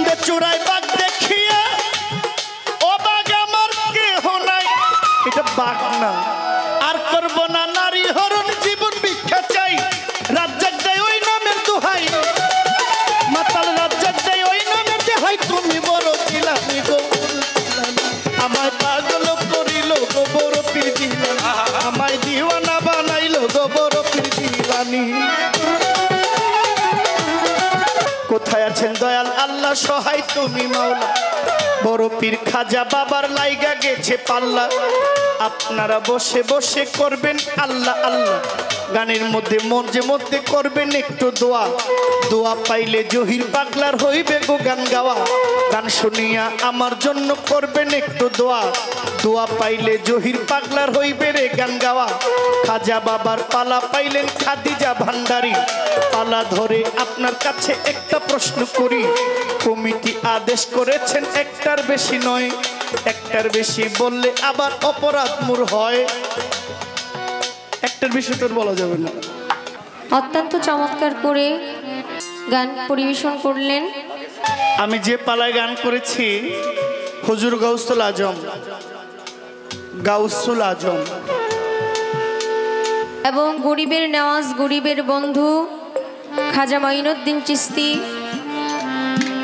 কান্দে চূড়ায় বাঘ দেখিয়া, ও বাঘ আমার কেহ নাই। এটা বাঘ না। আর করব না নারী হরণ, জীবন ভিক্ষা চাই। রাজ্জাক দেয় ওই নামের দোহাই, মাতাল রাজ্জাক দেয় ওই নামের দোহাই। তুমি বড় জিলানি গো, আমায় পাগল করিল গো বড় পীর জিলানি, আমায় দিওয়ানা বানাইল গো বড় পীর জিলানি। কোথায় আছেন দয়াল আল্লাহ, সহায় তুমি মাওলা। বড় পীর খাজা বাবার লাইগা গেছে পাল্লা। আপনারা বসে বসে করবেন আল্লাহ আল্লাহ, গানের মধ্যে মধ্যে মধ্যে করবেন একটু দোয়া। দোয়া পাইলে জহির পাগলার হইবে গো গান গাওয়া। গান শুনিয়া আমার জন্য করবেন একটু দোয়া। দোয়া পাইলে জহির পাগলার হইবে রে গান গাওয়া। খাজা বাবার পালা পাইলেন খাদিজা ভান্ডারী। পালা ধরে আপনার কাছে একটা প্রশ্ন করি, কমিটি আদেশ করেছেন একটার বেশি নয়। একটার বেশি বললে আবার অপরাধ মূর হয়। একটার বেশি তোর বলা যাবে না। অত্যন্ত চমৎকার করে গান পরিবেশন করলেন। আমি যে পালায় গান করেছি হুজুর গাউসুল আজম, গাউসুল আজম এবং গরিবের নেওয়াজ, গরিবের বন্ধু খাজা মাইনুদ্দিন চিশতি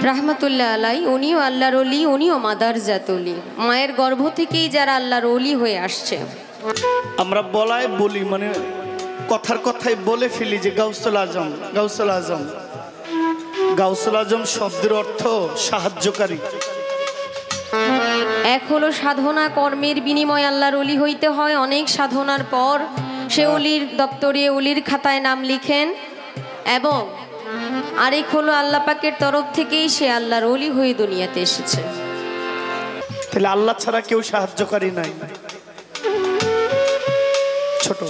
রাহমাতুল্লাহ আলাই, উনিও আল্লাহর ওলি, উনিও মাদার জাতলি। মায়ের গর্ভ থেকেই যারা আল্লাহর ওলি হয়ে আসছে। আমরা বলাই বলি, মানে কথার কথাই বলে ফেলি যে গাউসুল আজম, গাউসুল আজম। গাউসুল আজম শব্দের অর্থ সাহায্যকারী। এক হলো সাধনা কর্মের বিনিময়ে আল্লাহর ওলি হইতে হয়। অনেক সাধনার পর সে ওলির দপ্তরে ওলির খাতায় নাম লিখেন, এবং আরেক হলো আল্লাহ পাকের তরফ থেকেই সে আল্লাহর ওলি হয়ে দুনিয়াতে এসেছে। তাহলে আল্লাহ ছাড়া কেউ সাহায্যকারী নাই। ছোট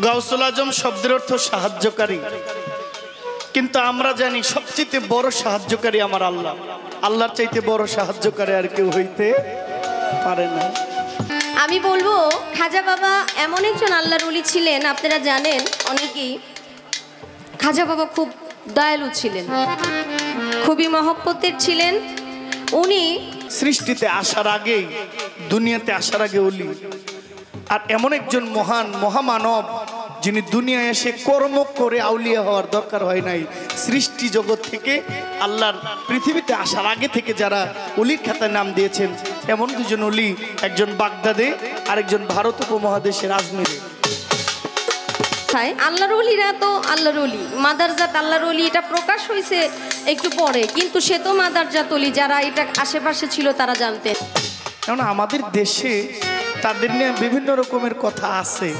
গাউসুল আজম শব্দের অর্থ সাহায্যকারী, কিন্তু আমরা জানি সবচেয়ে বড় সাহায্যকারী আমার আল্লাহ। আল্লাহর চাইতে বড় সাহায্যকারী আর কেউ হইতে পারে না। আমি বলবো খাজা বাবা এমন একজন আল্লাহর ওলি ছিলেন, আপনারা জানেন অনেকেই, খাজা বাবা খুব দয়ালু ছিলেন, খুবই মহব্বতের ছিলেন। উনি সৃষ্টিতে আসার আগেই, দুনিয়াতে আসার আগে ওলি। আর এমন একজন মহান মহামানব যিনি দুনিয়ায় এসে কর্ম করে আউলিয়া হওয়ার দরকার হয় নাই। সৃষ্টি জগৎ থেকে আল্লাহর পৃথিবীতে আসার আগে থেকে যারা ওলির খাতায় নাম দিয়েছেন, এমন দুজন ওলি, একজন বাগদাদে আর একজন ভারত উপমহাদেশের আজমিরে। আল্লাহর ওলিরা তো আল্লাহর ওলি, মাদারজাত আল্লাহর ওলি, এটা প্রকাশ হয়েছে একটু পরে, কিন্তু সে তো মাদারজাত ওলি। যারা এটা আশেপাশে ছিল তারা জানতেন। কারণ আমাদের দেশে তাদের নিয়ে বিভিন্ন রকমের কথা আছে।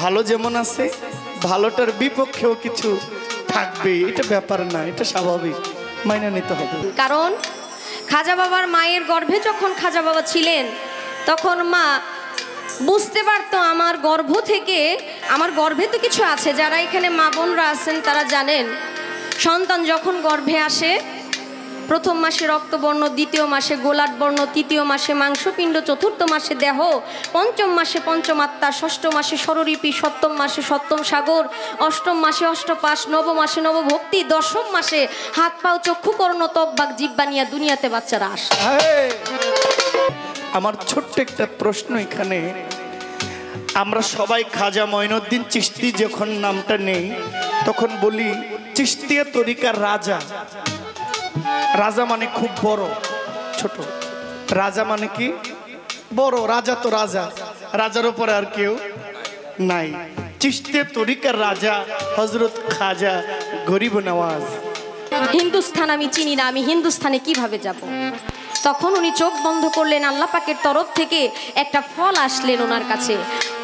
ভালো যেমন আছে, ভালোটার বিপক্ষেও কিছু থাকবে। এটা ব্যাপার না, এটা স্বাভাবিক, মাইনা নিতে হবে। কারণ খাজা বাবার মায়ের গর্ভে যখন খাজা বাবা ছিলেন, তখন মা বুঝতে পারতো আমার গর্ভ থেকে, আমার গর্ভে তো কিছু আছে। যারা এখানে মা বোনরা আছেন তারা জানেন, সন্তান যখন গর্ভে আসে, প্রথম মাসে রক্তবর্ণ, দ্বিতীয় মাসে গোলাট বর্ণ, তৃতীয় মাসে মাংসপিণ্ড, চতুর্থ মাসে দেহ, পঞ্চম মাসে পঞ্চম আত্মা, ষষ্ঠ মাসে স্বরলিপি, সপ্তম মাসে সপ্তম সাগর, অষ্টম মাসে অষ্টপাশ, নবম মাসে নবভক্তি, দশম মাসে হাত পাও চক্ষু কর্ণ ত্বক বাক জিহ্বা নিয়ে দুনিয়াতে বাচ্চারা আসে। আমার ছোট্ট একটা প্রশ্ন এখানে, আমরা সবাই খাজা মঈনুদ্দিন চিশতি যখন নামটা নেই তখন বলি চিশতিয়া তরিকার রাজা। রাজা মানে খুব বড়, ছোট রাজা মানে কি বড়। রাজা তো রাজা, রাজার উপরে আর কেউ নাই। চিশতিয়া তরিকার রাজা হযরত খাজা গরিব নওয়াজ। হিন্দুস্থান আমি চিনি না, আমি হিন্দুস্থানে কিভাবে যাব? তখন উনি চোখ বন্ধ করলেন, আল্লাহ পাকের তরফ থেকে একটা ফল আসলেন ওনার কাছে।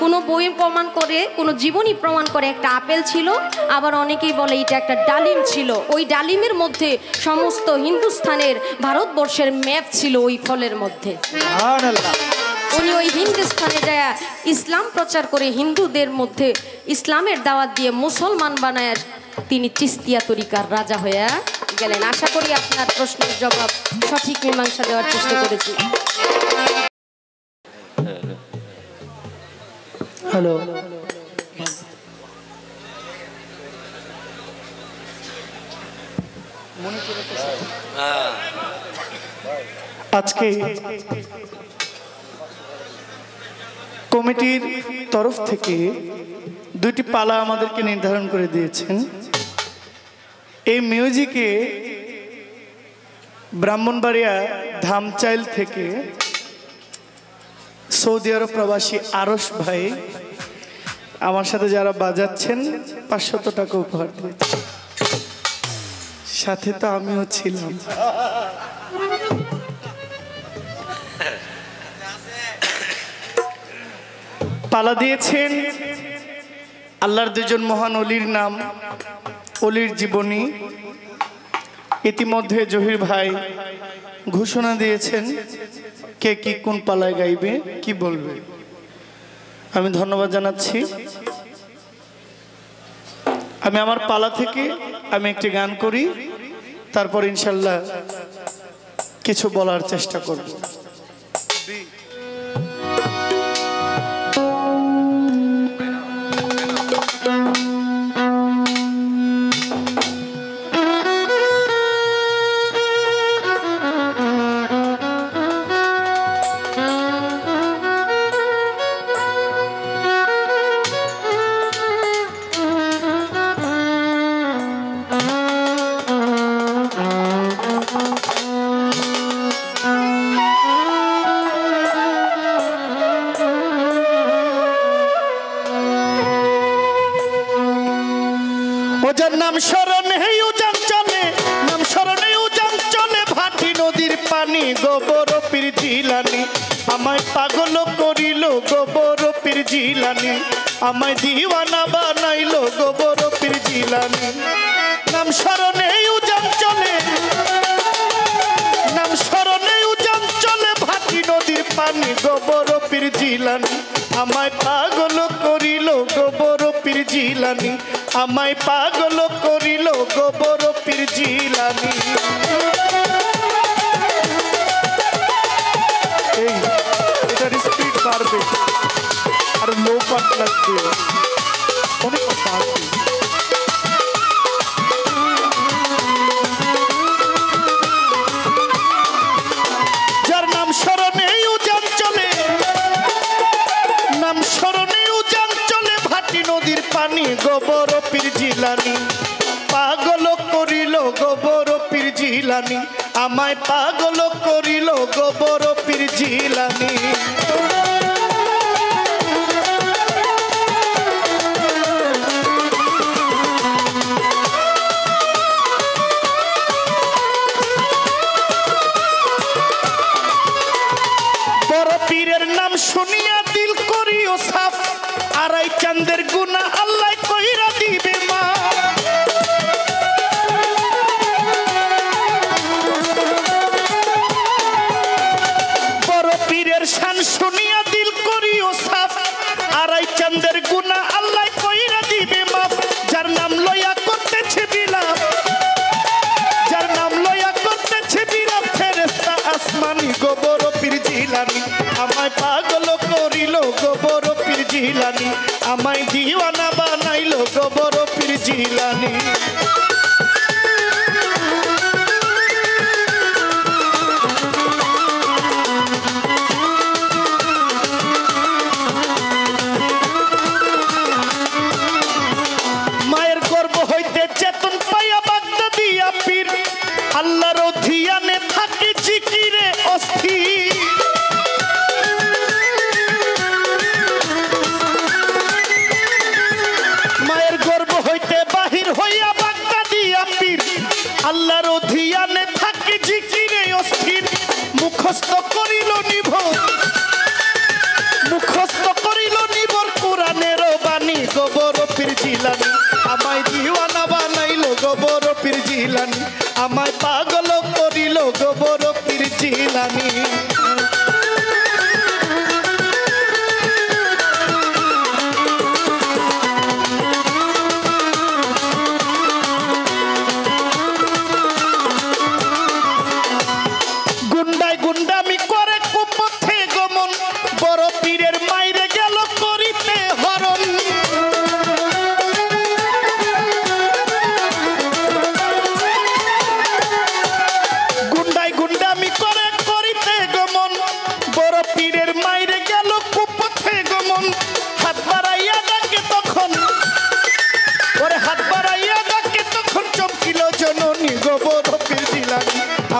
কোনো বই প্রমাণ করে, কোনো জীবনী প্রমাণ করে একটা আপেল ছিল, আবার অনেকেই বলে এটা একটা ডালিম ছিল। ওই ডালিমের মধ্যে সমস্ত হিন্দুস্থানের, ভারতবর্ষের ম্যাপ ছিল ওই ফলের মধ্যে। উনি ওই হিন্দুস্থানে যায় ইসলাম প্রচার করে হিন্দুদের মধ্যে ইসলামের দাওয়াত দিয়ে মুসলমান বানায় তিনি চিশতিয়া তরিকার রাজা হয়ে গেলেন। আশা করি আপনার প্রশ্নের জবাব সঠিক মীমাংসা দেওয়ার চেষ্টা করেছি। হ্যালো, আজকে কমিটির তরফ থেকে দুটি পালা আমাদেরকে নির্ধারণ করে দিয়েছেন। এই মিউজিকে ব্রাহ্মণবাড়িয়া ধামচাইল থেকে সৌদি আরব প্রবাসী আরশ ভাই আমার সাথে যারা বাজাচ্ছেন 500 টাকা উপহার দিয়েছে, সাথে তো আমিও ছিলাম। পালা দিয়েছেন আল্লাহর দুজন মহান অলির নাম, অলির জীবনী। ইতিমধ্যে জহির ভাই ঘোষণা দিয়েছেন কে কি কোন পালায় গাইবে, কি বলবে। আমি ধন্যবাদ জানাচ্ছি। আমি আমার পালা থেকে আমি একটি গান করি, তারপর ইনশাল্লাহ কিছু বলার চেষ্টা করব। ওজার নাম স্মরণে উজান চলে, নাম স্মরণে উজান চলে, ভাটি নদীর পানি গোবর পীর জিলানি আমায় পাগল করিল, গোবর পীর জিলানি আমায় দিওয়ানা বানাইল, গোবর পীর জিলানি। নাম স্মরণে উজান চলে, নাম স্মরণে উজান চলে, ভাটি নদীর পানি গোবর পীর জিলানি আমায় পাগল করিল, গোবর পীর জিলানি আমায় পাগল করিল, গোবর পীর জিলানি। এই এটার স্পিড বাড়বে আর লো পাট লাগবে, অনেক কথা আছে। যার নাম স্মরণে উজান চলে, নাম স্মরণে উজান চলে, ভাটি নদীর পানি গোবর পীর জিলানি পাগল করিল, গোবর পীর জিলানি আমায় পাগল করিল, গোবর পীর জিলানি। বড় পীরের নাম শুনিয়া দিল করিও সাফ, আড়াই চাঁদের গুনাহ আল্লাহ কইরা দিবে মা। বড় পীরের শান শুনিয়া দিল করিও সাফ, আড়াই চাঁদের গুনাহ আল্লাহ কইরা দিবে মাফ। যার নাম লইয়া করতেছে বিলাপ, যার নাম লইয়া করতেছে বিলাপ, ফেরেশতা আসমানি গোবর পীর জিলানি আমায় পাগল করিল, গোবর পীর জিলানি আমায় দিওয়ানা বানাইল, গোবর পীর জিলানি। মায়ের গর্ভ হইতে চেতন পাইয়া বাগদা দিয়া পীর আল্লাহর ধিয়ানে থাকে জিকিরে অস্থির। মায়ের গর্ভ হইতে বাহির হইয়া বাগদা দিয়া পীর আল্লাহর ধিয়ানে থাকে জিকিরে অস্থির। মুখস্থ করিল নিভর, মুখস্থ করিল নিভর কোরআনের বাণী, গোবর পীর জিলানি আমায় দিওয়ানা বানাইল, গোবর পীর জিলানি আমায় পাগল করিল, গোবর পীর জিলানি। গুন্ডায় গুন্ডামি করে কুপথে গমন, বড় পীরের মাইরে গেল করিতে হরণ।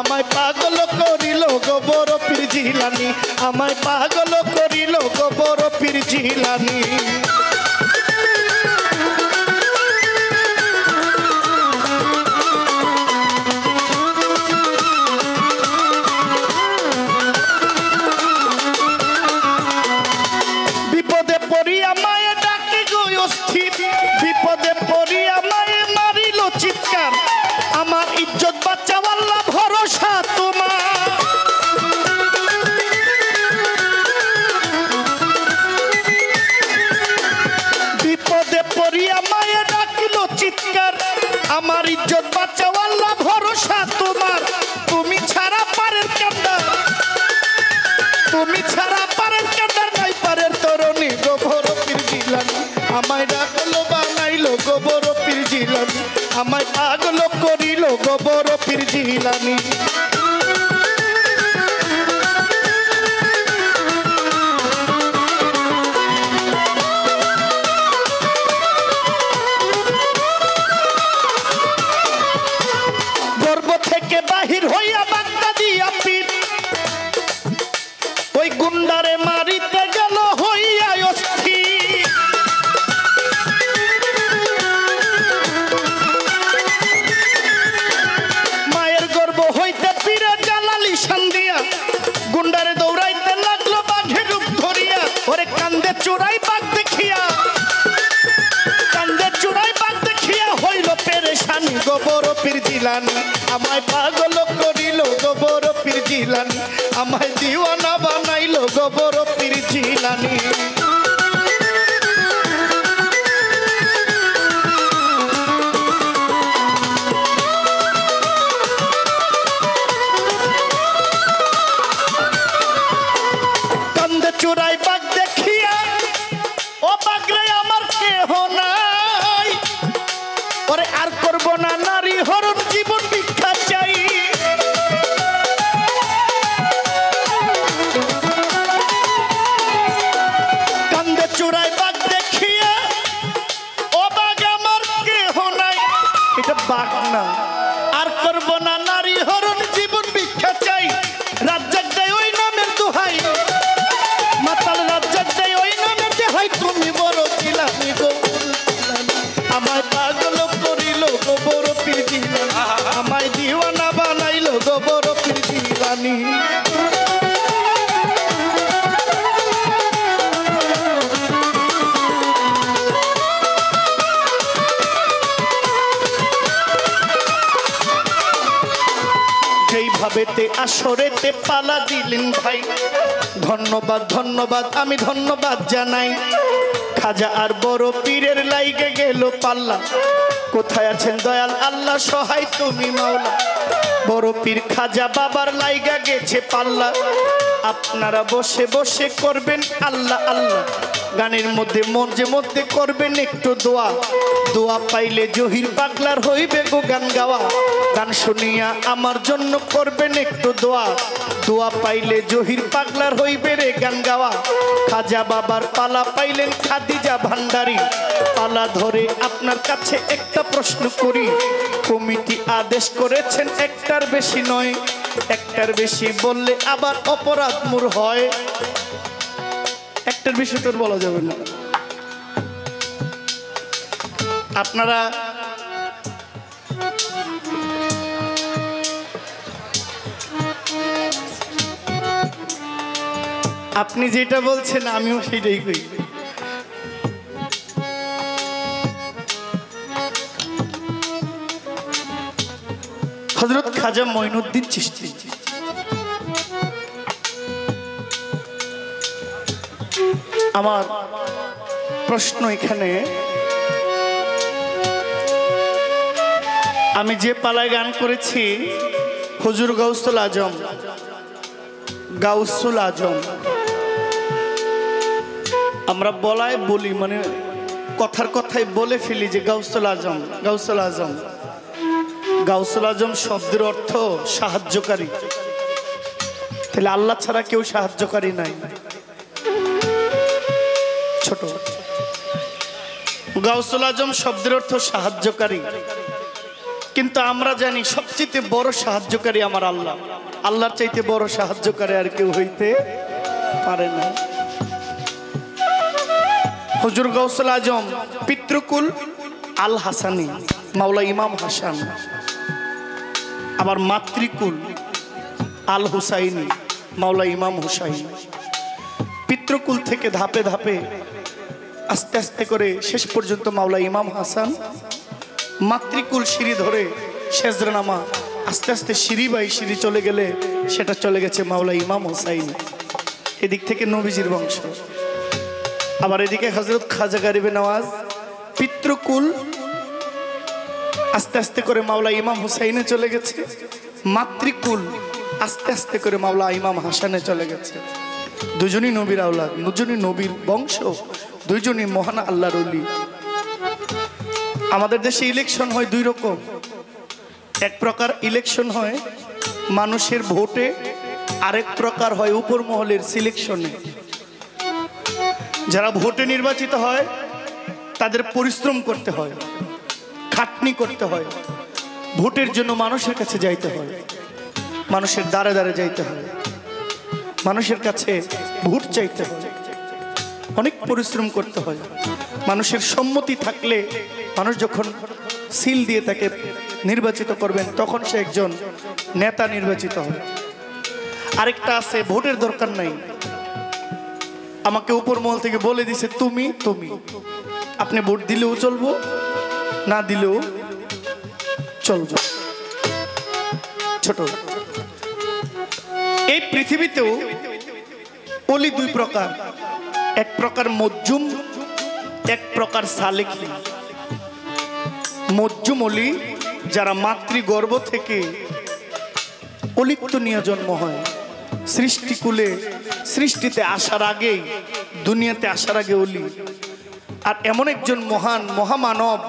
আমায় পাগল করিল গো বড় পীর জিলানী, আমায় পাগল করিল গো বড় পীর জিলানী। বিপদে পড়িয়া মায়ে ডাকে গো অস্থির, বিপদে পড়িয়া মায়ে মারিল চিৎকার, আমার ইজ্জত বাঁচাও আল্লাহ ভরসা তোমার। বিপদে পড়িয়া মায়ে ডাকিল চিৎকার, আমার ইজ্জত বাঁচাও আল্লাহ ভরসা তোমার। তুমি ছাড়া পারের কান্ডার, তুমি ছাড়া পারের কান্ডার নাই পারের তরুণী গো বড় পীর জিলানী, আমায় ডাকলো বানাইলো গো বড় পীর জিলানী, আমায় পাগল করিল গো বড় পীর জিলানী। গর্ব থেকে বাহির হইয়া বাগদা দিয়া পীর, ওই গুন্ডারে মারিতে গেল হইয়া অস্থির। মায়ের গর্ব হইতে পীরে জালালি শান্দিয়া, গুন্ডারে দৌড়াইতে লাগলো বাঘের রূপ ধরিয়া। ওরে কান্দে চূড়াই বাঘ দেখিয়া, কান্দে চূড়াই বাঘ দেখিয়া হইল পেরেশানি গো বড় পীর জিলানী, আমায় পাগল করিল গো বড় পীর জিলানী, আমায় দিওয়ানা বানাইল গো বড় পীর জিলানী। কান্দে চূড়াই বাঘ দেখিয়া ও বাঘরে আমার কেহ নাই, ওরে আর করব না নারী হরণ জীবন ভিক্ষা চাই। কান্দে চূড়াই বাঘ দেখিয়া ও বাঘ আমার কেহ নাই, এটা বাঘ না। আর করব না নারী হরণ জীবন ভিক্ষা চাই, রাজ্জাক দেয় ওই নামের দোহাই, মাতাল রাজ্জাক দেয় ওই নামের দোহাই, তুমি বড় জিলানী গো, আমায় পাগল করিল গো বড় পীর জিলানী, আমায় দিওয়ানা বানাইল গো বড় পীর জিলানী। যেইভাবেতে আসরেতে পালা দিলেন ভাই, ধন্যবাদ ধন্যবাদ আমি ধন্যবাদ জানাই। খাজা আর বড় পীরের লাইগে গেল পাল্লা, কোথায় আছেন দয়াল আল্লাহ সহায় তুমি মাওলা। বড় পীর খাজা বাবার লাইগা গেছে পাল্লা, আপনারা বসে বসে করবেন আল্লাহ আল্লাহ। গানের মধ্যে মধ্যে মধ্যে করবেন একটু দোয়া, দোয়া পাইলে জহির পাগলার হইবে গো গান গাওয়া। গান শুনিয়া আমার জন্য করবেন একটু দোয়া, দোয়া পাইলে জহির পাগলার হইবে রে গান গাওয়া। খাজা বাবার পালা পাইলেন খাদিজা ভান্ডারী, পালা ধরে আপনার কাছে একটা প্রশ্ন করি, কমিটি আদেশ করেছেন একটার বেশি নয়, একটার বেশি বললে আবার অপরাধ মূর হয়। একটার বেশি তোর বলা যাবে না। আপনারা আপনি যেটা বলছেন আমিও সেটাই কই। হযরত খাজা মঈনুদ্দিন চিশতি আমার প্রশ্ন এখানে, আমি যে পালায় গান করেছি হুজুর গাউসুল আজম, গাউসুল আজম আমরা বলাই বলি, মানে কথার কথাই বলে ফেলি যে গাউসুল আজম গাউসুল আজম। গাউসুল আজম শব্দের অর্থ সাহায্যকারী, তাহলে আল্লাহ ছাড়া কেউ সাহায্যকারী নাই। ছোট গাউসুল আজম শব্দের অর্থ সাহায্যকারী, কিন্তু আমরা জানি সবচেয়ে বড় সাহায্যকারী আমার আল্লাহ। আল্লাহর চাইতে বড় সাহায্যকারী আর কেউ হইতে পারে না। হুজুর গাউসুল আজম পিতৃকুল আল হাসানি, মাওলা ইমাম হাসান। আবার মাতৃকুল আল হুসাইনি, মাওলা ইমাম হুসাইন। পিতৃকুল থেকে ধাপে ধাপে আস্তে আস্তে করে শেষ পর্যন্ত মাওলা ইমাম হাসান। মাতৃকুল সিঁড়ি ধরে শেজরানামা আস্তে আস্তে সিঁড়ি বাই সিঁড়ি চলে গেলে সেটা চলে গেছে মাওলা ইমাম হুসাইন। এদিক থেকে নবীজির বংশ। আবার এদিকে হযরত খাজা গরিবে নওয়াজ। পিতৃকুল আস্তে আস্তে করে মাওলা ইমাম হুসাইনে চলে গেছে, মাতৃকুল আস্তে আস্তে করে মাওলা ইমাম হাসানে চলে গেছে। দুজনই নবীর আওলাদ, দুজনই নবীর বংশ, দুইজনই মহান আল্লাহর ওলি। আমাদের দেশে ইলেকশন হয় দুই রকম। এক প্রকার ইলেকশন হয় মানুষের ভোটে, আরেক প্রকার হয় উপর মহলের সিলেকশনে। যারা ভোটে নির্বাচিত হয় তাদের পরিশ্রম করতে হয়, খাটনি করতে হয়, ভোটের জন্য মানুষের কাছে যাইতে হয়, মানুষের দ্বারে দ্বারে যাইতে হয়, মানুষের কাছে ভোট চাইতে হয়, অনেক পরিশ্রম করতে হয়। মানুষের সম্মতি থাকলে মানুষ যখন সিল দিয়ে তাকে নির্বাচিত করবেন তখন সে একজন নেতা নির্বাচিত হয়। আরেকটা আছে ভোটের দরকার নাই, আমাকে উপর মহল থেকে বলে দিছে তুমি তুমি, আপনি ভোট দিলেও চলবো না দিলেও চলবো। ছোট এই পৃথিবীতেও ওলি দুই প্রকার, এক প্রকার মজ্জুম, এক প্রকার সালেকি। মজ্জুম ওলি যারা মাতৃগর্ভ থেকে অলিপ্ত নিয়ে জন্ম হয়, সৃষ্টিকুলে সৃষ্টিতে আসার আগেই, দুনিয়াতে আসার আগে ওলি। আর এমন একজন মহান মহামানব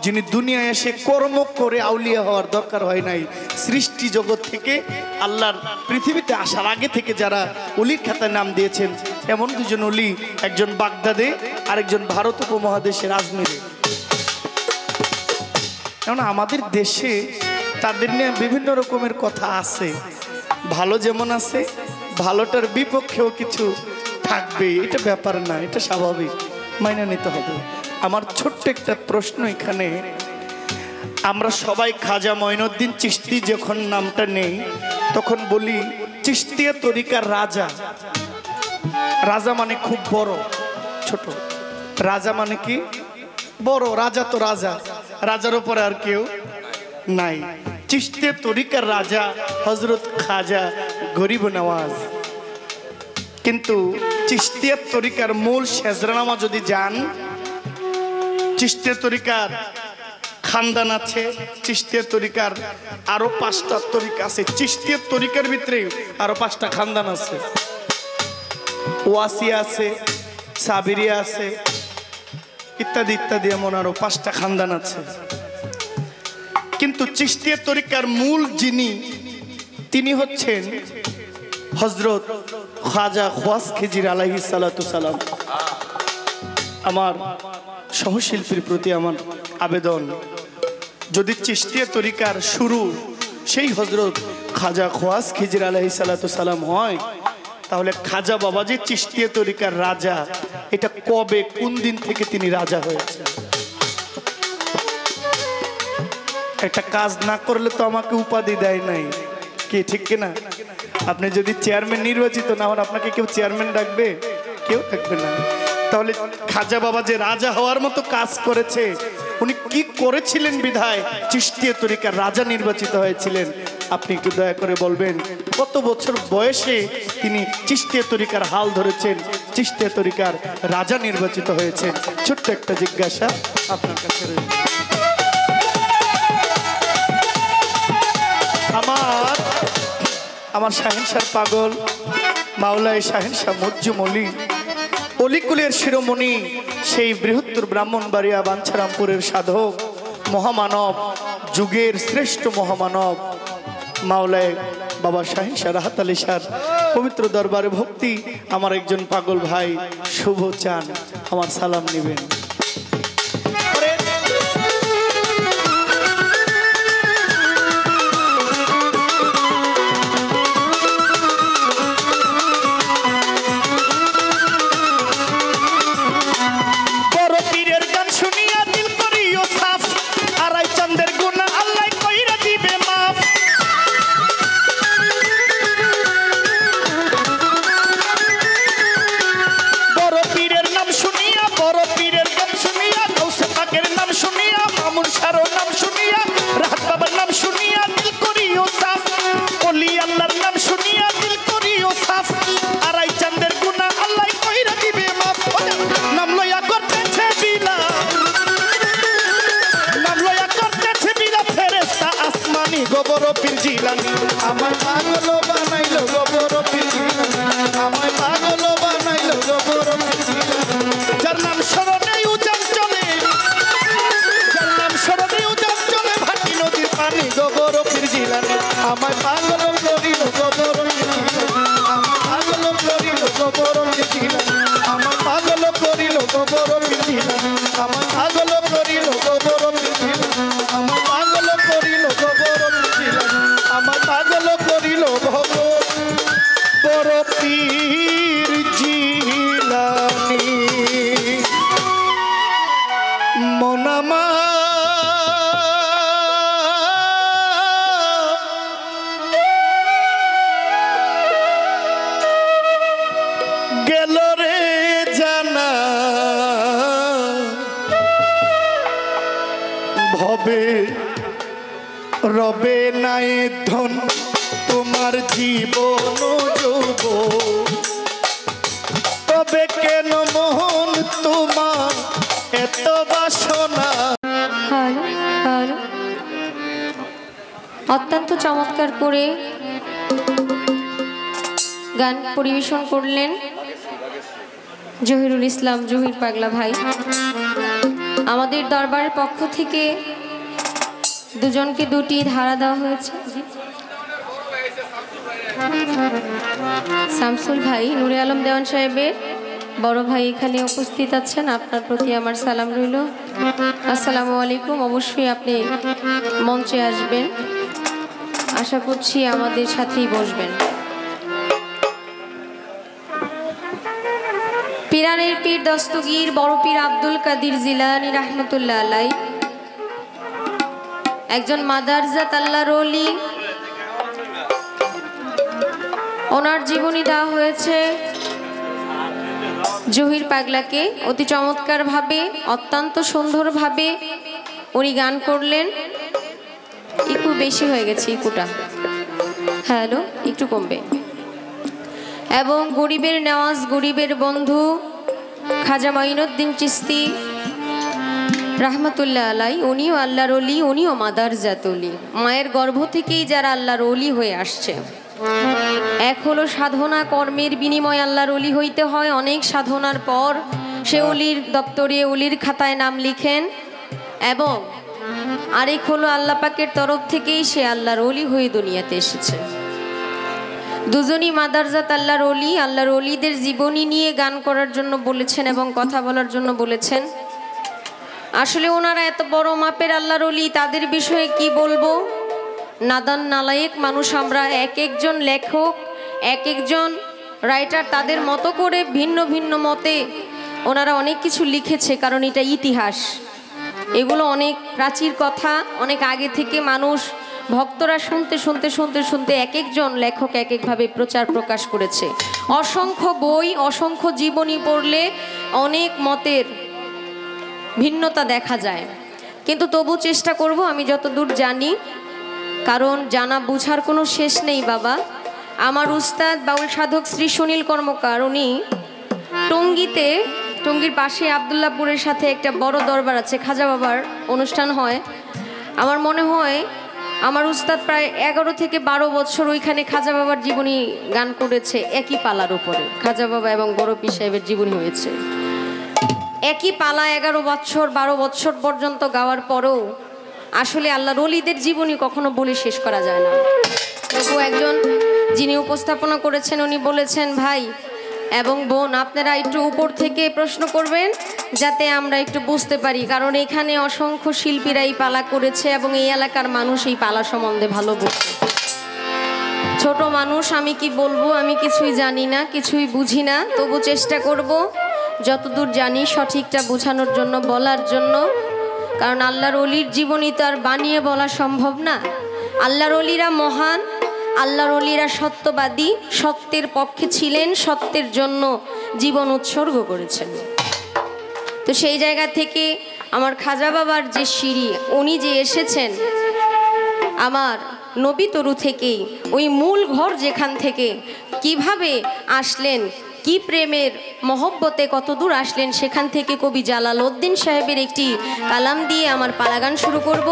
যিনি দুনিয়ায় এসে কর্ম করে আউলিয়া হওয়ার দরকার হয় নাই, সৃষ্টি জগৎ থেকে আল্লাহর পৃথিবীতে আসার আগে থেকে যারা অলির খাতায় নাম দিয়েছেন এমন দুজন অলি, একজন বাগদাদে আর একজন ভারত উপমহাদেশের আজমিরে। কারণ আমাদের দেশে তাদের নিয়ে বিভিন্ন রকমের কথা আছে, ভালো যেমন আছে ভালোটার বিপক্ষেও কিছু থাকবে, এটা ব্যাপার না, এটা স্বাভাবিক, মাইনে নিতে হবে। আমার ছোট্ট একটা প্রশ্ন এখানে, আমরা সবাই খাজা মঈনুদ্দিন চিশতি যখন নামটা নেই তখন বলি চিশতিয়া তরিকার রাজা। রাজা মানে খুব বড়, ছোট রাজা মানে কি বড়, রাজা তো রাজা, রাজার উপরে আর কেউ নাই। চিশতিয়া তরিকার রাজা হযরত খাজা গরিব নওয়াজ। কিন্তু চিশতিয়া তরিকার মূল শেজরানামা যদি যান, চিশতিয়া তরিকার খানদান আছে, চিশতিয়া তরিকার আরো 5টা তরিকা আছে, চিশতিয়া তরিকার ভিতরে আরো 5টা খানদান আছে, ওয়াসিয়া আছে, সাবিরিয়া আছে, ইত্যাদি ইত্যাদি, এমন আরো 5টা খানদান আছে। কিন্তু চিশতিয়া তরিকার মূল যিনি, তিনি হচ্ছেন হযরত খাজা খোয়াস খিজির আলাইহিস সালাতু সালাম। আমার সহশিল্পীর প্রতি আমার আবেদন, যদি চিশতিয়া তরিকার শুরু সেই হযরত খাজা খোয়াস খিজির আলাইহিস সালাতু সালাম হয়, তাহলে খাজা বাবাজি চিশতিয়া তরিকার রাজা, এটা কবে কোন দিন থেকে তিনি রাজা হয়েছে? একটা কাজ না করলে তো আমাকে উপাধি দেয় নাই, কি ঠিক কিনা? আপনি যদি চেয়ারম্যান নির্বাচিত না হন আপনাকে কেউ চেয়ারম্যান ডাকবে? কেউ ডাকবে না। তাহলে খাজা বাবা যে রাজা হওয়ার মতো কাজ করেছে, উনি কি করেছিলেন বিধায় চিশতিয়া তরিকার রাজা নির্বাচিত হয়েছিলেন? আপনি একটু দয়া করে বলবেন কত বছর বয়সে তিনি চিশতিয়া তরিকার হাল ধরেছেন, চিশতিয়া তরিকার রাজা নির্বাচিত হয়েছেন? ছোট্ট একটা জিজ্ঞাসা আপনার কাছে রয়েছে। আমার শাহিনশাহ পাগল মাওলায় শাহিনশাহ মজ্জুম ওলি, অলিকুলের শিরোমণি, সেই বৃহত্তর ব্রাহ্মণবাড়িয়া বাঞ্ছারামপুরের সাধক মহামানব, যুগের শ্রেষ্ঠ মহামানব মাওলায় বাবা শাহিনশাহ রাহাত আলী শাহর পবিত্র দরবারে ভক্তি আমার একজন পাগল ভাই শুভ চান, আমার সালাম নেবেন। আমায় পাগল বানাইলো গো বড় পীর জিলানী, আমায় পাগল বানাইলো গো বড় পীর জিলানী। যার নাম স্মরণে উজান চলে, যার নাম স্মরণে উজান চলে ভাটি নদীর পানি গো বড় পীর জিলানী, আমায় পাগল করিল গো বড় পীর জিলানী, আমায় পাগল করিল গো বড় পীর জিলানী, আমায় পাগল করিল গো বড় পীর জিলানী, আমায় পাগল করিল গো বড় পীর জিলানী, আমায় পাগল করিল গো বড় পীর জিলানী, আমায় পাগল করিল ভগ বড় পীর জিলানী। মনামা গেল রে জানা ভবে রবে নাই ধন তোমার জীবন যৌব, তবে কেন মোহন তোমার এত বাসনা। হ্যালো হ্যালো, অত্যন্ত চমৎকার করে গান পরিবেশন করলেন জহিরুল ইসলাম জহির পাগলা ভাই। আমাদের দরবারের পক্ষ থেকে দুজনকে দুটি ধারা দেওয়া হয়েছে। শামসুল ভাই, নুরে আলম দেওয়ান সাহেবের বড় ভাই এখানে উপস্থিত আছেন, আপনার প্রতি আমার সালাম রইল। আসসালামু আলাইকুম। অবশ্যই আপনি মঞ্চে আসবেন, আশা করছি আমাদের সাথেই বসবেন। পীরানের পীর দস্তগীর বড় পীর আব্দুল কাদির জিলানী রাহমাতুল্লাহ আলাইহি একজন মাদারজাত আল্লাহর ওলি। ওনার জীবনী দেওয়া হয়েছে জহির পাগলাকে। অতি চমৎকারভাবে, অত্যন্ত সুন্দরভাবে উনি গান করলেন। একটু বেশি হয়ে গেছে ইকুটা, হ্যালো একটু কমবে। এবং গরিবের নেওয়াজ, গরিবের বন্ধু খাজা মাইনুদ্দিন চিশতি রাহমাতুল্লাহ আলাইহি, উনিও আল্লাহর ওলি, উনিও মাদারজাত ওলি। মায়ের গর্ভ থেকেই যারা আল্লাহর ওলি হয়ে আসছে। এক হলো সাধনা কর্মের বিনিময়ে আল্লাহর ওলি হইতে হয়, অনেক সাধনার পর সে ওলির দপ্তরে ওলির খাতায় নাম লিখেন। এবং আরেক হলো আল্লাহ পাকের তরফ থেকেই সে আল্লাহর ওলি হয়ে দুনিয়াতে এসেছে। দুজনই মাদারজাত আল্লাহর ওলি। আল্লাহর ওলিদের জীবনী নিয়ে গান করার জন্য বলেছেন এবং কথা বলার জন্য বলেছেন। আসলে ওনারা এত বড় মাপের আল্লাহর ওলি, তাদের বিষয়ে কি বলবো। নাদান নালায়েক মানুষ আমরা। এক একজন লেখক, এক একজন রাইটার তাদের মতো করে ভিন্ন ভিন্ন মতে ওনারা অনেক কিছু লিখেছে, কারণ এটা ইতিহাস। এগুলো অনেক প্রাচীর কথা, অনেক আগে থেকে মানুষ ভক্তরা শুনতে শুনতে শুনতে শুনতে এক একজন লেখক এক একভাবে প্রচার প্রকাশ করেছে। অসংখ্য বই, অসংখ্য জীবনী পড়লে অনেক মতের ভিন্নতা দেখা যায়, কিন্তু তবু চেষ্টা করব আমি যতদূর জানি, কারণ জানা বুঝার কোনো শেষ নেই বাবা। আমার উস্তাদ বাউল সাধক শ্রী সুনীল কর্মকার, উনি টঙ্গীর পাশে আবদুল্লাপুরের সাথে একটা বড় দরবার আছে, খাজা বাবার অনুষ্ঠান হয়। আমার মনে হয় আমার উস্তাদ প্রায় 11 থেকে 12 বছর ওইখানে খাজা বাবার জীবনী গান করেছে, একই পালার উপরে খাজা বাবা এবং বড় পীর সাহেবের জীবনী হয়েছে। একই পালা 11 বছর 12 বছর পর্যন্ত গাওয়ার পরেও আসলে আল্লাহর ওলিদের জীবনী কখনো বলে শেষ করা যায় না। তবু একজন যিনি উপস্থাপনা করেছেন উনি বলেছেন, ভাই এবং বোন আপনারা একটু উপর থেকে প্রশ্ন করবেন যাতে আমরা একটু বুঝতে পারি, কারণ এখানে অসংখ্য শিল্পীরা এই পালা করেছে এবং এই এলাকার মানুষ এই পালা সম্বন্ধে ভালো বোঝে। ছোট মানুষ, আমি কি বলবো, আমি কিছুই জানি না, কিছুই বুঝি না, তবু চেষ্টা করব যতদূর জানি সঠিকটা বোঝানোর জন্য, বলার জন্য। কারণ আল্লাহর ওলির জীবনী তো আর বানিয়ে বলা সম্ভব না। আল্লাহর ওলিরা মহান, আল্লাহর ওলিরা সত্যবাদী, সত্যের পক্ষে ছিলেন, সত্যের জন্য জীবন উৎসর্গ করেছেন। তো সেই জায়গা থেকে আমার খাজা বাবার যে সিঁড়ি, উনি যে এসেছেন আমার নবী তরু থেকেই, ওই মূল ঘর যেখান থেকে কিভাবে আসলেন, কি প্রেমের মহব্বতে কত দূর আসলেন, সেখান থেকে কবি জালাল উদ্দিন সাহেবের একটি কালাম দিয়ে আমার পালাগান শুরু করব।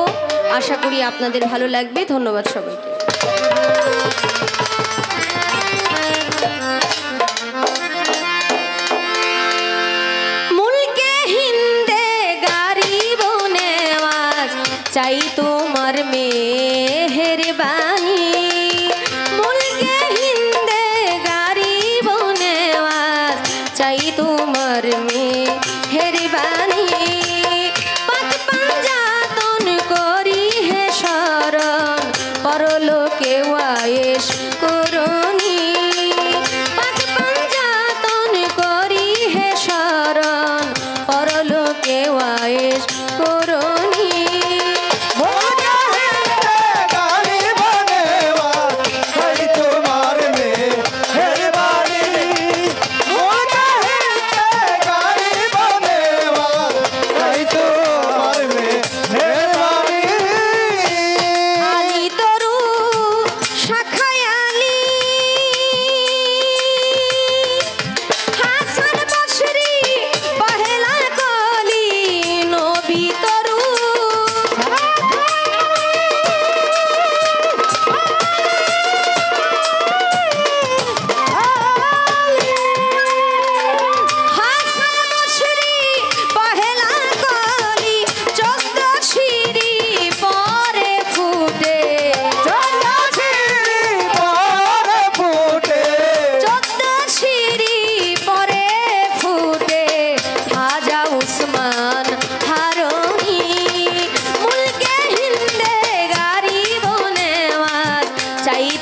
আশা করি আপনাদের ভালো লাগবে। ধন্যবাদ সবাইকে।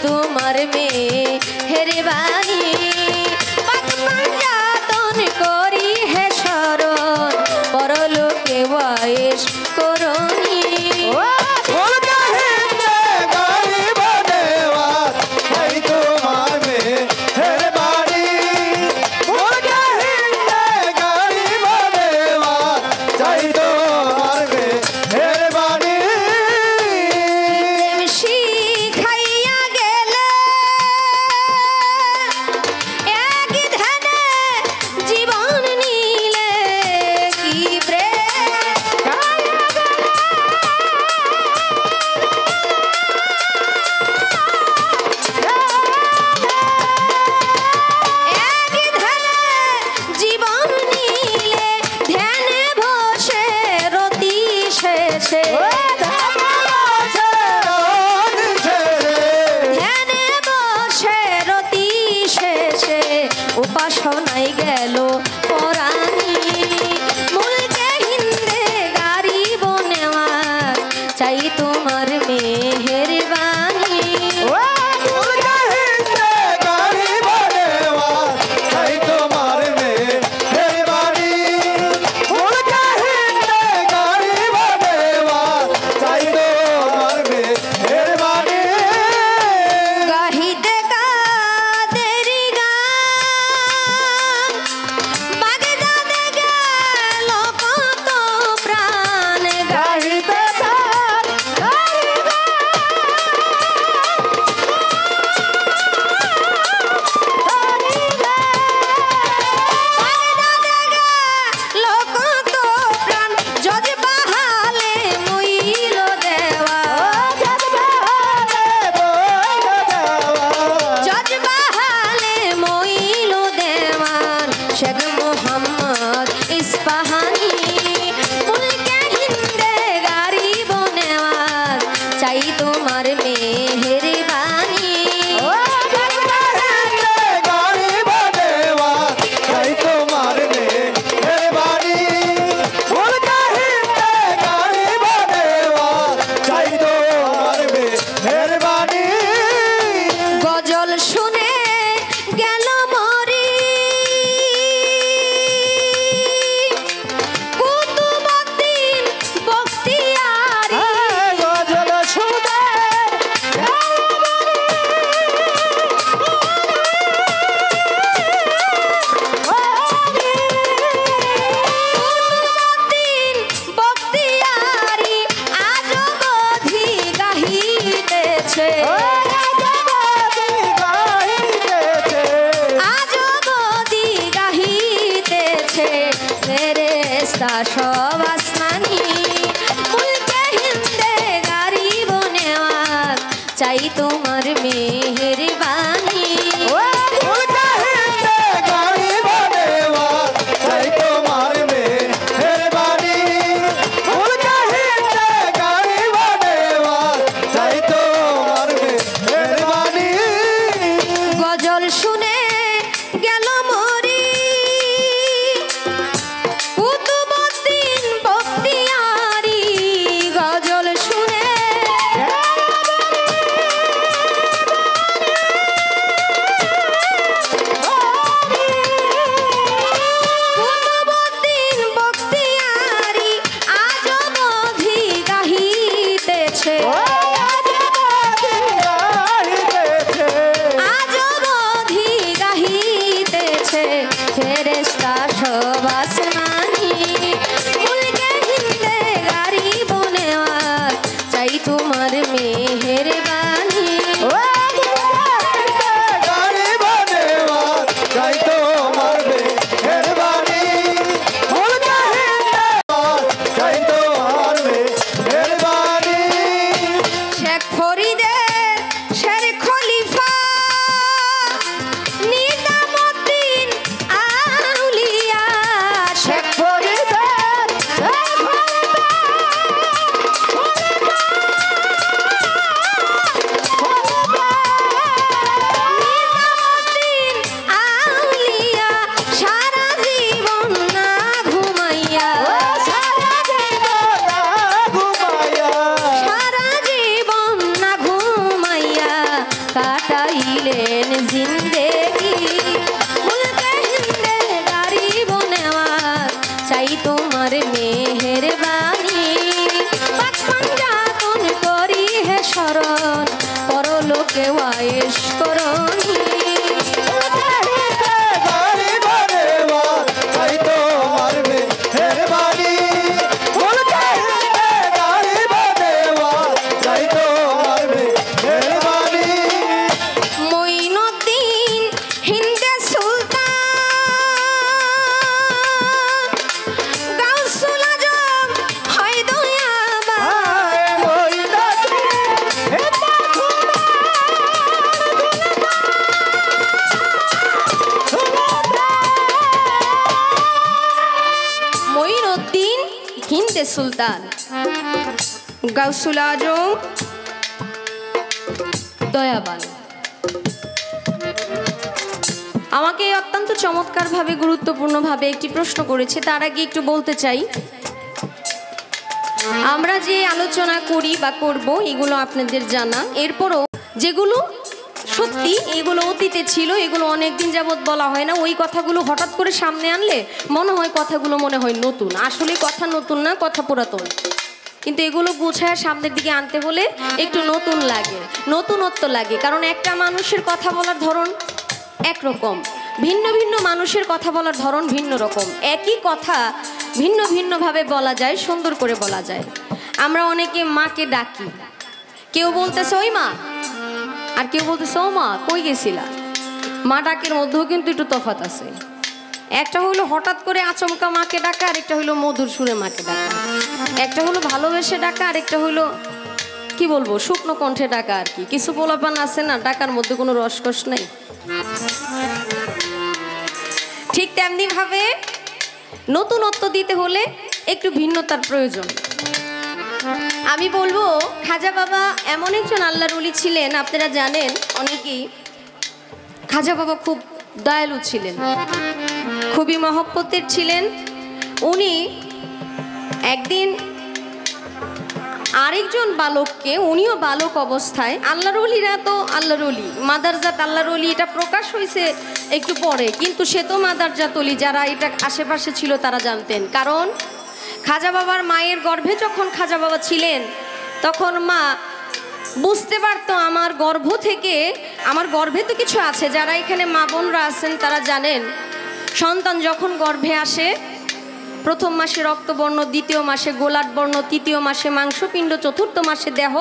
তোমার মেয়ে হেরে বাণী পাক পাঞ্জাতন করি হে শরণ পরলোকে বয়স করণী কাটাইলেন জিন্দেগি মুলকে হিন্দে গারিব নেওয়ার চাই তোমার মেহেরবানি বাচপন যাতন করি হে শরণ পরলোকে ওয়াইশ করনি সুলতান গাউসুল আজম দয়াবান আমাকে অত্যন্ত চমৎকারভাবে গুরুত্বপূর্ণভাবে একটি প্রশ্ন করেছে। তার আগে একটু বলতে চাই, আমরা যে আলোচনা করি বা করব এগুলো আপনাদের জানা, এরপরও যেগুলো সত্যি এগুলো অতীতে ছিল, এগুলো অনেকদিন যাবৎ বলা হয় না, ওই কথাগুলো হঠাৎ করে সামনে আনলে মনে হয় কথাগুলো মনে হয় নতুন। আসলে কথা নতুন না, কথা পুরাতন, কিন্তু এগুলো গুছায় সামনের দিকে আনতে হলে একটু নতুন লাগে, নতুনত্ব লাগে। কারণ একটা মানুষের কথা বলার ধরন একরকম, ভিন্ন ভিন্ন মানুষের কথা বলার ধরন ভিন্ন রকম। একই কথা ভিন্ন ভিন্নভাবে বলা যায়, সুন্দর করে বলা যায়। আমরা অনেকে মাকে ডাকি, কেউ বলতেছে ওই মা, আর কেউ বলতেছে ও মা কই গেছিলা। মা ডাকের মধ্যেও কিন্তু একটু তফাৎ আছে। একটা হলো হঠাৎ করে আচমকা মাকে ডাকা, আর একটা হলো মধুর সুরে মাকে ডাকা। একটা হলো ভালোবেসে ডাকা, আর একটা হলো কি বলবো শুকনো কণ্ঠে ডাকা আর কি। কিছু পোলাপান আছে না, ডাকার মধ্যে কোনো রসকস নেই। ঠিক তেমনি ভাবে নতুনত্ব দিতে হলে একটু ভিন্নতার প্রয়োজন। আমি বলবো খাজা বাবা এমন একজন আল্লাহর ওলি ছিলেন, আপনারা জানেন অনেকেই, খাজা বাবা খুব দয়ালু ছিলেন, খুবই মহব্বতের ছিলেন। উনি একদিন আরেকজন বালককে, উনিও বালক অবস্থায়, আল্লাহর ওলিরা তো আল্লাহর ওলি, মাদারজাত আল্লাহর ওলি এটা প্রকাশ হয়েছে একটু পরে, কিন্তু সে তো মাদারজাত ওলি, যারা এটা আশেপাশে ছিল তারা জানতেন। কারণ খাজা বাবার মায়ের গর্ভে যখন খাজা বাবা ছিলেন, তখন মা বুঝতে পারতো আমার গর্ভ থেকে, আমার গর্ভে তো কিছু আছে। যারা এখানে মা বোনরা আছেন তারা জানেন, সন্তান যখন গর্ভে আসে, প্রথম মাসে রক্তবর্ণ, দ্বিতীয় মাসে গোলাট বর্ণ, তৃতীয় মাসে মাংসপিণ্ড, চতুর্থ মাসে দেহ,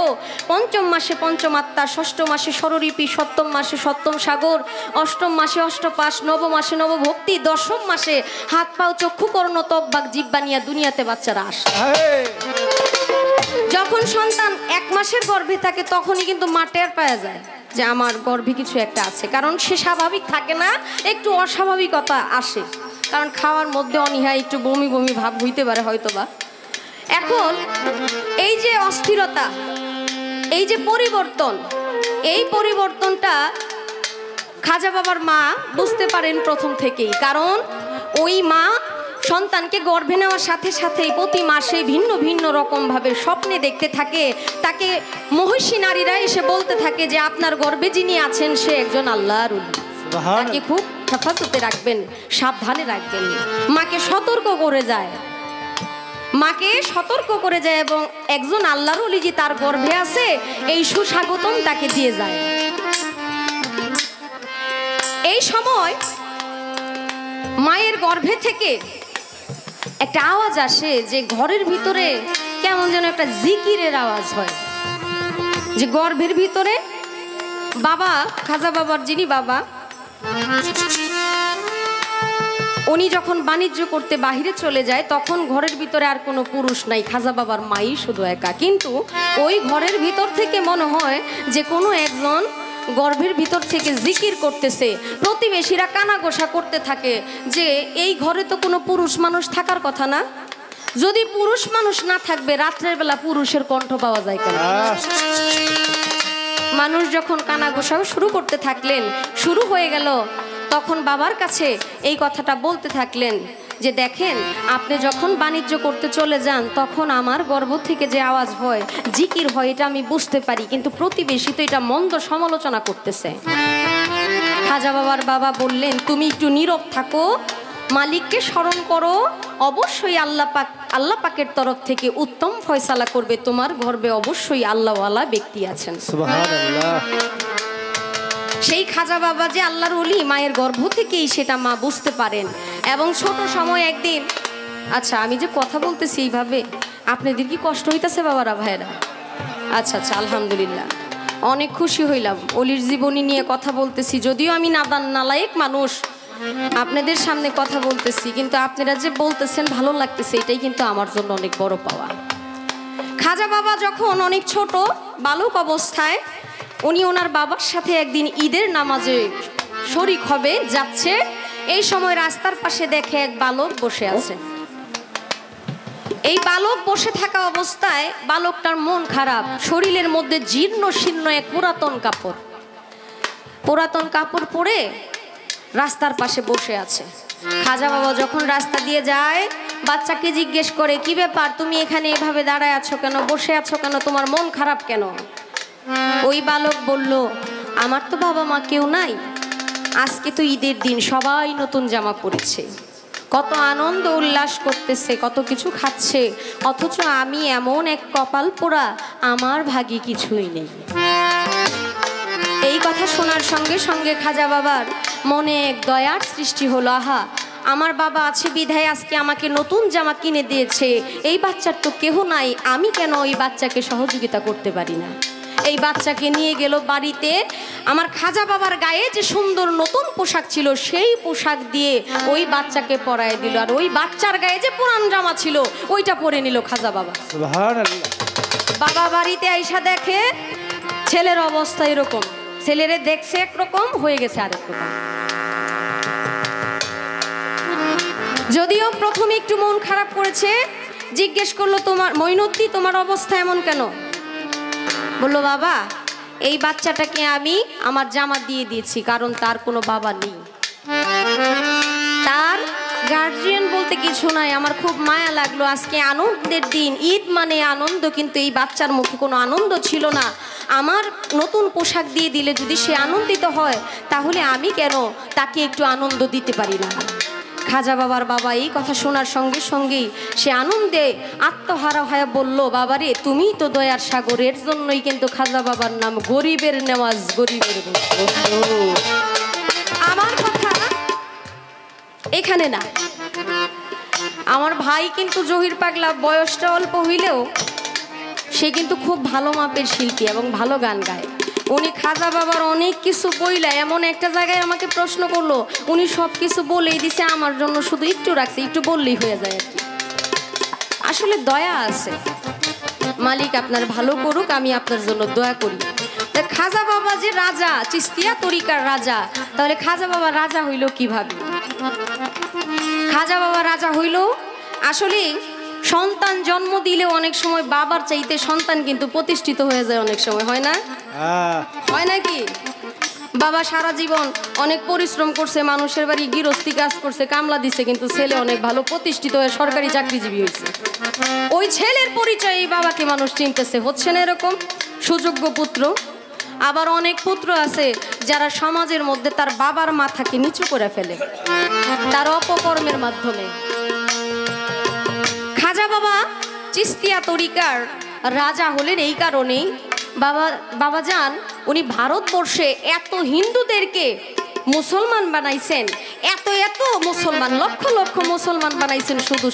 পঞ্চম মাসে পঞ্চম আত্মা, ষষ্ঠ মাসে স্বরলিপি, সপ্তম মাসে সপ্তম সাগর, অষ্টম মাসে অষ্টপাশ, নবম মাসে নবভক্তি, দশম মাসে হাত পাও চক্ষু কর্ণ ত্বক বাক জিহ্বা নিয়ে দুনিয়াতে বাচ্চারা আসে। যখন সন্তান এক মাসের গর্ভে থাকে তখনই কিন্তু মা টের পাওয়া যায় যে আমার গর্ভে কিছু একটা আছে। কারণ সে স্বাভাবিক থাকে না, একটু অস্বাভাবিকতা আসে, কারণ খাওয়ার মধ্যে অনীহা, একটু বমি বমি ভাব হইতে পারে হয়তোবা। এখন এই যে অস্থিরতা, এই যে পরিবর্তন, এই পরিবর্তনটা খাজা বাবার মা বুঝতে পারেন প্রথম থেকেই। কারণ ওই মা সন্তানকে গর্ভে নেওয়ার সাথে সাথেই প্রতি মাসে ভিন্ন ভিন্ন রকমভাবে স্বপ্নে দেখতে থাকে। তাকে মহিষী নারীরা এসে বলতে থাকে যে আপনার গর্ভে যিনি আছেন সে একজন আল্লাহর ওলি, তাকে খুব হেফাজতে রাখবেন, সাবধানে রাখবেন। মাকে সতর্ক করে যায়, মাকে সতর্ক করে যায়, এবং একজন আল্লাহর ওলি যে তার গর্ভে আছে এই সুস্বাগতম তাকে দিয়ে যায়। এই সময় মায়ের গর্ভে থেকে একটা আওয়াজ আসে যে ঘরের ভিতরে কেমন যেন একটা জিকিরের আওয়াজ হয়, যে গর্ভের ভিতরে বাবা, খাজা বাবার যিনি বাবা, উনি যখন বাণিজ্য করতে বাহিরে চলে যায় তখন ঘরের ভিতরে আর কোনো পুরুষ নাই, খাজা বাবার মাই শুধু একা। কিন্তু ওই ঘরের ভিতর থেকে মনে হয় যে কোনো একজন গর্ভের ভিতর থেকে জিকির করতেছে। প্রতিবেশীরা কানাঘোষা করতে থাকে যে এই ঘরে তো কোনো পুরুষ মানুষ থাকার কথা না, যদি পুরুষ মানুষ না থাকবে রাত্রের বেলা পুরুষের কণ্ঠ পাওয়া যায় কেন? মানুষ যখন কানাঘোষাও শুরু করতে থাকলেন, শুরু হয়ে গেল, তখন বাবার কাছে এই কথাটা বলতে থাকলেন যে দেখেন আপনি যখন বাণিজ্য করতে চলে যান তখন আমার গর্ভ থেকে যে আওয়াজ হয়, জিকির হয়, এটা আমি বুঝতে পারি, কিন্তু প্রতিবেশী তো এটা মন্দ সমালোচনা করতেছে। খাজা বাবার বাবা বললেন, তুমি একটু নীরব থাকো, মালিককে স্মরণ করো, অবশ্যই আল্লাহ পাকের তরফ থেকে উত্তম ফয়সালা করবে, তোমার গর্ভে অবশ্যই আল্লাহওয়ালা ব্যক্তি আছেন। সুবহানাল্লাহ। সেই খাজা বাবা যে আল্লাহর ওলি, মায়ের গর্ভ থেকেই সেটা মা বুঝতে পারেন। এবং ছোট সময় একদিন, আচ্ছা আমি যে কথা বলতেছি এইভাবে আপনাদের কি কষ্ট হইতেছে বাবারা ভাইরা? আচ্ছা আচ্ছা, আলহামদুলিল্লাহ, অনেক খুশি হইলাম। অলির জীবনী নিয়ে কথা বলতেছি, যদিও আমি নাদান নালায়েক মানুষ, আপনাদের সামনে কথা বলতেছি, কিন্তু আপনারা যে বলতেছেন ভালো লাগতেছে, এটাই কিন্তু আমার জন্য অনেক বড় পাওয়া। খাজা বাবা যখন অনেক ছোট বালক অবস্থায়, উনি ওনার বাবার সাথে একদিন ঈদের নামাজে শরীক হবে যাচ্ছে, এই সময় রাস্তার পাশে দেখে এক বালক বসে আছে। এই বালক বসে থাকা অবস্থায় বালকটার মন খারাপ, শরীরের মধ্যে জীর্ণ শীর্ণ এক পুরাতন কাপড় পরে রাস্তার পাশে বসে আছে। খাজা বাবা যখন রাস্তা দিয়ে যায়, বাচ্চাকে জিজ্ঞেস করে, কি ব্যাপার, তুমি এখানে এভাবে দাঁড়ায় আছো কেন, বসে আছো কেন, তোমার মন খারাপ কেন? ওই বালক বলল, আমার তো বাবা মা কেউ নাই, আজকে তো ঈদের দিন, সবাই নতুন জামা পরেছে, কত আনন্দ উল্লাস করতেছে, কত কিছু খাচ্ছে, অথচ আমি এমন এক কপাল পোড়া, আমার ভাগ্যে কিছুই নেই। এই কথা শোনার সঙ্গে সঙ্গে খাজা বাবার মনে এক দয়ার সৃষ্টি হলো, আহা, আমার বাবা আছে বিধায় আজকে আমাকে নতুন জামা কিনে দিয়েছে, এই বাচ্চার তো কেহ নাই, আমি কেন ওই বাচ্চাকে সহযোগিতা করতে পারি না? এই বাচ্চাকে নিয়ে গেল বাড়িতে। আমার খাজা বাবার গায়ে যে সুন্দর নতুন পোশাক ছিল, সেই পোশাক দিয়ে ওই বাচ্চাকে পরায় দিল, আর ওই বাচ্চার গায়ে যে পুরান জামা ছিল ওইটা পরে নিল খাজা বাবা। সুবহানাল্লাহ। বাবা বাড়িতে আইসা দেখে ছেলের অবস্থা এরকম, ছেলেরে দেখছে একরকম, হয়ে গেছে আরেক রকম। যদিও প্রথমে একটু মন খারাপ করেছে, জিজ্ঞেস করলো, তোমার মঈনুদ্দিন, তোমার অবস্থা এমন কেন? বললো, বাবা, এই বাচ্চাটাকে আমি আমার জামা দিয়ে দিয়েছি, কারণ তার কোনো বাবা নেই, তার গার্জিয়ান বলতে কিছু নাই, আমার খুব মায়া লাগলো, আজকে আনন্দের দিন, ঈদ মানে আনন্দ, কিন্তু এই বাচ্চার মুখে কোনো আনন্দ ছিল না, আমার নতুন পোশাক দিয়ে দিলে যদি সে আনন্দিত হয়, তাহলে আমি কেন তাকে একটু আনন্দ দিতে পারি না? খাজা বাবার বাবা এই কথা শোনার সঙ্গে সঙ্গেই সে আনন্দে আত্মহারা হয়ে বলল, বাবারে, তুমি তো দয়ার সাগর, এর জন্যই কিন্তু খাজা বাবার নাম গরিবের নেওয়াজ, গরিবের বন্ধু। আমার কথা এখানে না, আমার ভাই কিন্তু জহির পাগলা, বয়সটা অল্প হইলেও সে কিন্তু খুব ভালো মাপের শিল্পী এবং ভালো গান গায়। উনি খাজা বাবার অনেক কিছু বইলা এমন একটা জায়গায় আমাকে প্রশ্ন করলো, উনি সব কিছু বলেই দিছে, আমার জন্য শুধু একটু রাখছে, একটু বললেই হয়ে যায় আর কি। আসলে দয়া আছে, মালিক আপনার ভালো করুক, আমি আপনার জন্য দয়া করি। খাজা বাবা যে রাজা, চিস্তিয়া তরিকার রাজা, তাহলে খাজা বাবা রাজা হইল কিভাবে? খাজা বাবা রাজা হইল, আসলে সন্তান জন্ম দিলে অনেক সময় বাবার চাইতে সন্তান কিন্তু প্রতিষ্ঠিত হয়ে যায়, অনেক সময় হয় না? হয় নাকি? বাবা সারা জীবন অনেক পরিশ্রম করছে, মানুষের বাড়ি গৃহস্থী কাজ করছে, কামলা দিছে, কিন্তু ছেলে অনেক ভালো প্রতিষ্ঠিত হয়ে সরকারি চাকরিজীবী হয়েছে। ওই ছেলের পরিচয়ে এই বাবাকে মানুষ চিনতেছে, হচ্ছে না এরকম সুযোগ্য পুত্র? আবার অনেক পুত্র আছে যারা সমাজের মধ্যে তার বাবার মাথাকে নিচু করে ফেলে তার অপকর্মের মাধ্যমে। খাজা বাবা চিস্তিয়া তরিকার রাজা হলেন এই কারণেই, বাবা যান উনি ভারতবর্ষে এত হিন্দুদেরকে মুসলমান বানাইছেন, এত এত মুসলমান, লক্ষ লক্ষ মুসলমান বানাইছেন, শুধু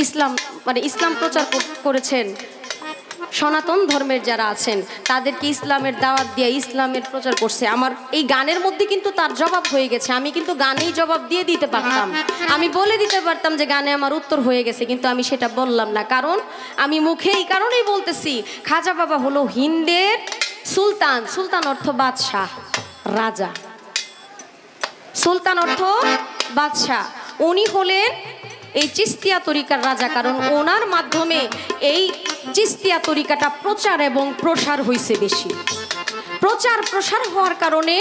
ইসলাম মানে ইসলাম প্রচার করেছেন। সনাতন ধর্মের যারা আছেন তাদেরকে ইসলামের দাওয়াত দিয়ে ইসলামের প্রচার করছে। আমার এই গানের মধ্যে কিন্তু তার জবাব হয়ে গেছে, আমি কিন্তু গানেই জবাব দিয়ে দিতে পারতাম, আমি বলে দিতে পারতাম যে গানে আমার উত্তর হয়ে গেছে, কিন্তু আমি সেটা বললাম না, কারণ আমি মুখে এই কারণেই বলতেছি, খাজা বাবা হলো হিন্দের সুলতান, সুলতান অর্থ বাদশাহ, রাজা, সুলতান অর্থ বাদশাহ, উনি হলেন এই চিস্তিয়া তরিকার রাজা, কারণ ওনার মাধ্যমে এই চিস্তিয়া তরিকাটা প্রচার এবং প্রসার হয়েছে বেশি, প্রচার প্রসার হওয়ার কারণে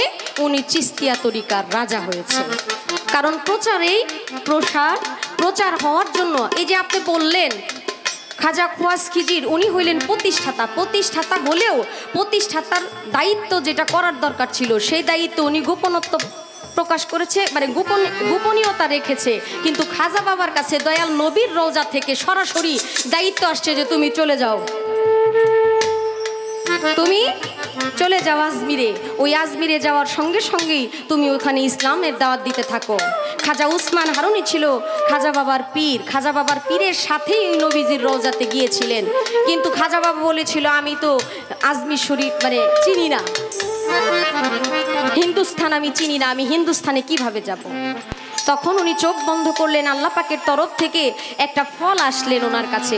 উনি চিস্তিয়া তরিকার রাজা হয়েছে, কারণ প্রচারেই প্রসার, প্রচার হওয়ার জন্য এই যে আপনি বললেন খাজা খোয়াজ খিজির উনি হইলেন প্রতিষ্ঠাতা হলেও প্রতিষ্ঠাতার দায়িত্ব যেটা করার দরকার ছিল সেই দায়িত্ব উনি গোপনত্ব প্রকাশ করেছে, মানে গোপনীয়তা রেখেছে। কিন্তু খাজা বাবার কাছে দয়াল নবীর রওজা থেকে সরাসরি দায়িত্ব আসছে যে তুমি চলে যাও, তুমি চলে যাও আজমিরে। ওই আজমিরে যাওয়ার সঙ্গে সঙ্গেই তুমি ওখানে ইসলামের দাওয়াত দিতে থাকো। খাজা উসমান হারুনি ছিল খাজা বাবার পীর, খাজা বাবার পীরের সাথেই নবীজির রওজাতে গিয়েছিলেন। কিন্তু খাজা বাবা বলেছিল আমি তো আজমির শরীফ মানে চিনি না, হিন্দুস্থান আমি চিনি না, আমি হিন্দুস্থানে কিভাবে যাব। তখন উনি চোখ বন্ধ করলেন, আল্লাহ পাকের তরফ থেকে একটা ফল আসলেন ওনার কাছে।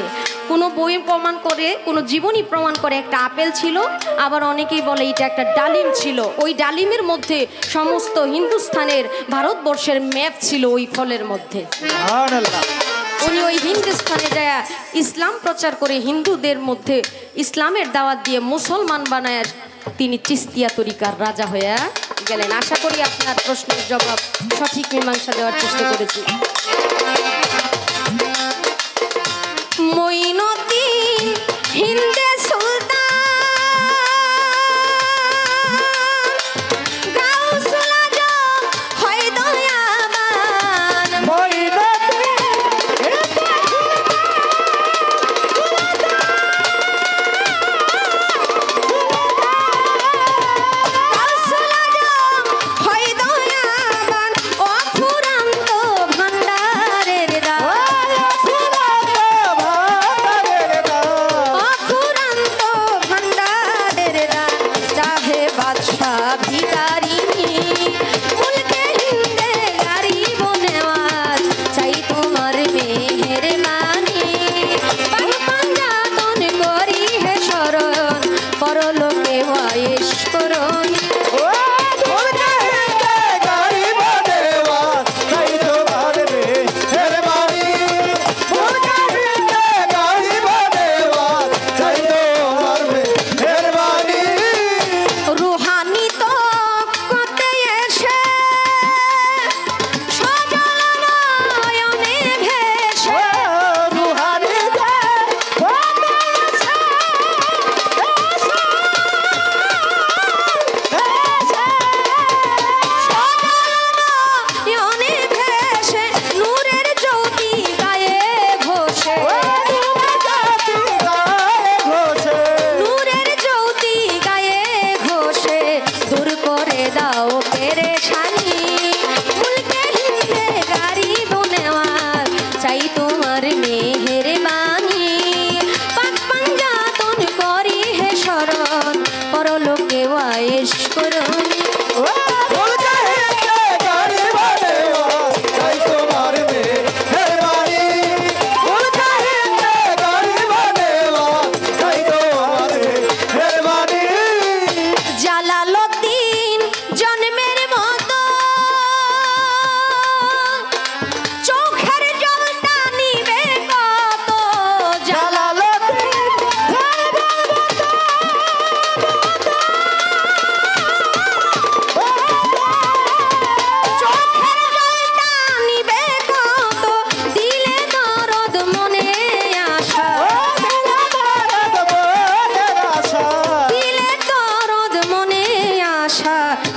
কোনো বই প্রমাণ করে, কোনো জীবনী প্রমাণ করে একটা আপেল ছিল, আবার অনেকেই বলে এটা একটা ডালিম ছিল। ওই ডালিমের মধ্যে সমস্ত হিন্দুস্থানের ভারতবর্ষের ম্যাপ ছিল ওই ফলের মধ্যে। উনি ওই হিন্দুস্থানে যায় ইসলাম প্রচার করে হিন্দুদের মধ্যে ইসলামের দাওয়াত দিয়ে মুসলমান বানায় তিনি চিস্তিয়া তরিকার রাজা হয়ে গেলেন। আশা করি আপনার প্রশ্নের জবাব সঠিক মীমাংসা দেওয়ার চেষ্টা করেছি। মঈনুদ্দিন হিন্দে সুলতান গাউসুল আজম হয় দয়াবান।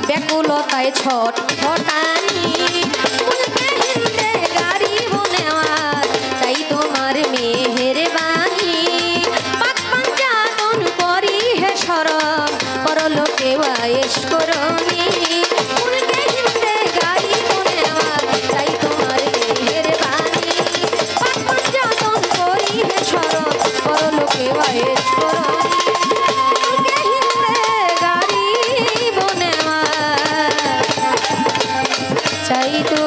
ব্যাকুলতায় ছট ফটানি উল্টে হিন্দে গাড়ি বনেওয়ার চাই তোমার মেহেরবানি। পাক পাঞ্জাতন করি হে শরণ পরলোকে ওয়াইশ করনি। উল্টে হিন্দে গাড়ি বনেওয়ার চাই তোমার মেহেরবানি। পাক পাঞ্জাতন করি হে শরণ পরলোকে ওয়াইশ করনি। চাই তো